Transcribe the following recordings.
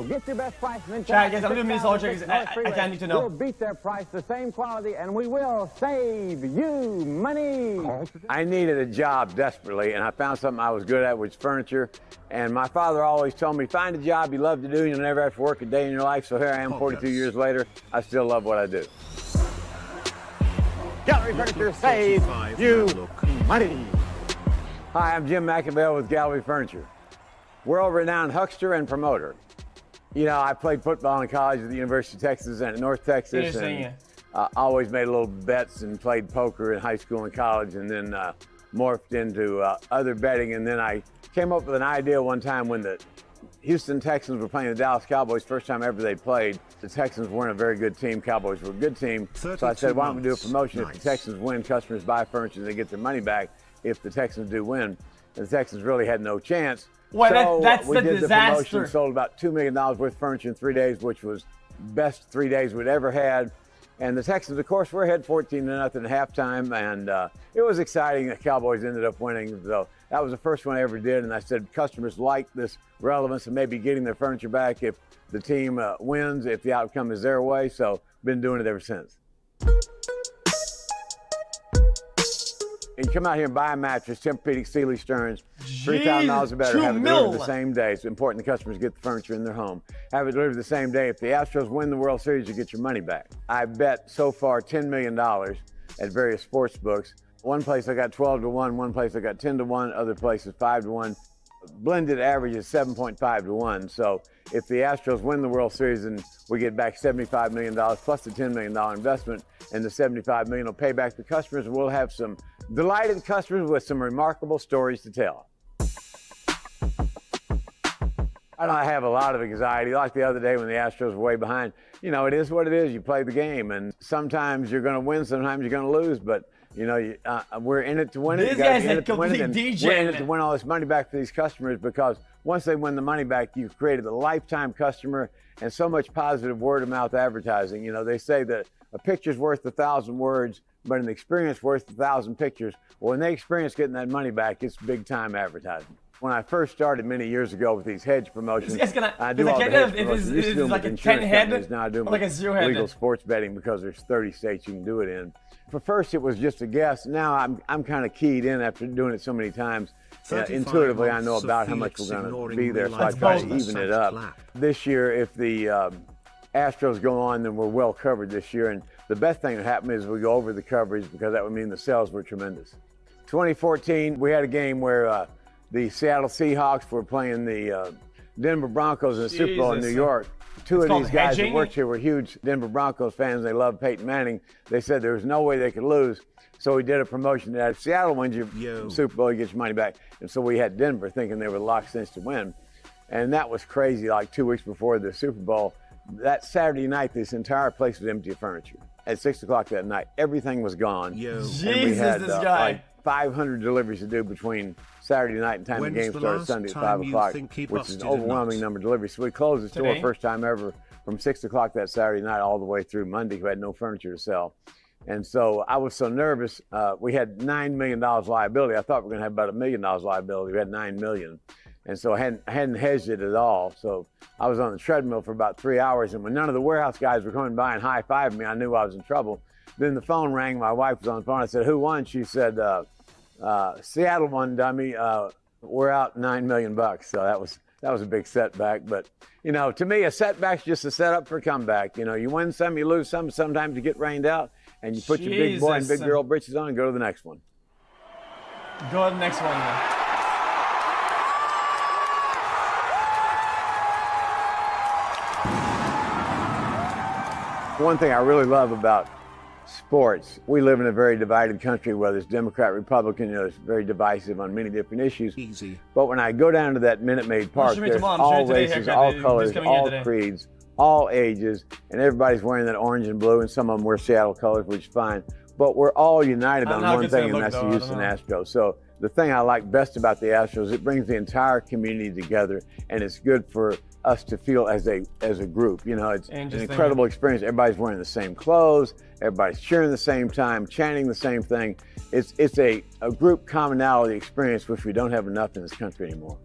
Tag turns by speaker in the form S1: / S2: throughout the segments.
S1: Get your best price.
S2: Chat, guys, I'm doing mini solo checks. I can't need to know.
S1: We'll beat their price, the same quality, and we will save you money. I needed a job desperately, and I found something I was good at, which is furniture. And my father always told me, find a job you love to do, and you'll never have to work a day in your life. So here I am, 42 years later. I still love what I do. Gallery Furniture saves you money. Hi, I'm Jim McAvale with Gallery Furniture, world-renowned huckster and promoter. You know, I played football in college at the University of Texas and at North Texas, and always made little bets and played poker in high school and college, and then morphed into other betting. And then I came up with an idea one time when the Houston Texans were playing the Dallas Cowboys, first time ever they played. The Texans weren't a very good team. Cowboys were a good team. So I said, why don't we do a promotion? If the Texans win, customers buy furniture and they get their money back. If the Texans do win, and the Texans really had no chance.
S2: Well,
S1: so
S2: that's
S1: we did
S2: disaster.
S1: The promotion, sold about $2 million worth of furniture in 3 days, which was best 3 days we'd ever had. And the Texans, of course, were ahead 14-0 at halftime, and it was exciting. The Cowboys ended up winning, so that was the first one I ever did. And I said customers like this relevance and maybe getting their furniture back if the team wins, if the outcome is their way. So been doing it ever since. And you come out here and buy a mattress, Tempur-Pedic, Sealy, Stearns, $3,000 or better. Have it delivered the same day. It's important the customers get the furniture in their home. Have it delivered the same day. If the Astros win the World Series, you get your money back. I bet so far $10 million at various sports books. One place I got 12-1, one place I got 10-1, other places 5-1. Blended average is 7.5-1. So if the Astros win the World Series, then we get back $75 million plus the $10 million investment, and the $75 million will pay back the customers. We'll have some delighted customers with some remarkable stories to tell. I don't have a lot of anxiety. Like the other day when the Astros were way behind, you know, it is what it is. You play the game, and sometimes you're going to win, sometimes you're going to lose, but you know, we're in it to win it.
S2: This guy's a complete DJ.
S1: We're in it to win all this money back for these customers, because once they win the money back, you've created a lifetime customer and so much positive word-of-mouth advertising. You know, they say that a picture's worth 1,000 words, but an experience worth 1,000 pictures. Well, when they experience getting that money back, it's big-time advertising. When I first started many years ago with these hedge promotions, I do all the hedge promotions. Used to do them with insurance companies. Now I do them with legal sports betting, because there's 30 states you can do it in. For first, it was just a guess. Now I'm kind of keyed in after doing it so many times. Intuitively, I know about how much we're going to be there, so I try to even it up. This year, if the Astros go on, then we're well covered this year. And the best thing that happened is we go over the coverage, because that would mean the sales were tremendous. 2014, we had a game where the Seattle Seahawks were playing the Denver Broncos in the Super Bowl in New York. Two of these guys that worked here were huge Denver Broncos fans. They love Peyton Manning. They said there was no way they could lose. So we did a promotion that if Seattle wins your Super Bowl, you get your money back. And so we had Denver thinking they were locked cinch to win. And that was crazy, like 2 weeks before the Super Bowl. That Saturday night, this entire place was empty of furniture. At 6 o'clock that night, everything was gone.
S2: Jesus,
S1: and we had
S2: this guy.
S1: like 500 deliveries to do between Saturday night and time the game started Sunday at 5 o'clock, which is an overwhelming number of deliveries. So we closed the store first time ever from 6 o'clock that Saturday night all the way through Monday. We had no furniture to sell. And so I was so nervous. We had $9 million liability. I thought we were going to have about $1 million liability. We had $9 million. And so I hadn't hedged it at all. So I was on the treadmill for about 3 hours. And when none of the warehouse guys were coming by and high-fiving me, I knew I was in trouble. Then the phone rang. My wife was on the phone. I said, who won? She said, Seattle won, dummy. We're out $9 million. So that was a big setback. But, you know, to me, a setback's just a setup for a comeback. You know, you win some, you lose some. Sometimes you get rained out, and you put your big boy and big girl britches on and go to the next one.
S2: Go to the next one, man.
S1: One thing I really love about sports, we live in a very divided country, whether it's Democrat, Republican, you know, it's very divisive on many different issues. But when I go down to that Minute Maid Park, there's all races, all colors, all creeds, all ages, and everybody's wearing that orange and blue, and some of them wear Seattle colors, which is fine. But we're all united on one thing, and that's the Houston Astros. So the thing I like best about the Astros, it brings the entire community together, and it's good for us to feel as a group. You know, it's an incredible experience. Everybody's wearing the same clothes, everybody's cheering the same time, chanting the same thing. It's a group commonality experience, which we don't have enough in this country anymore.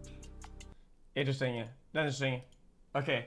S2: Interesting, yeah. That's interesting. Okay,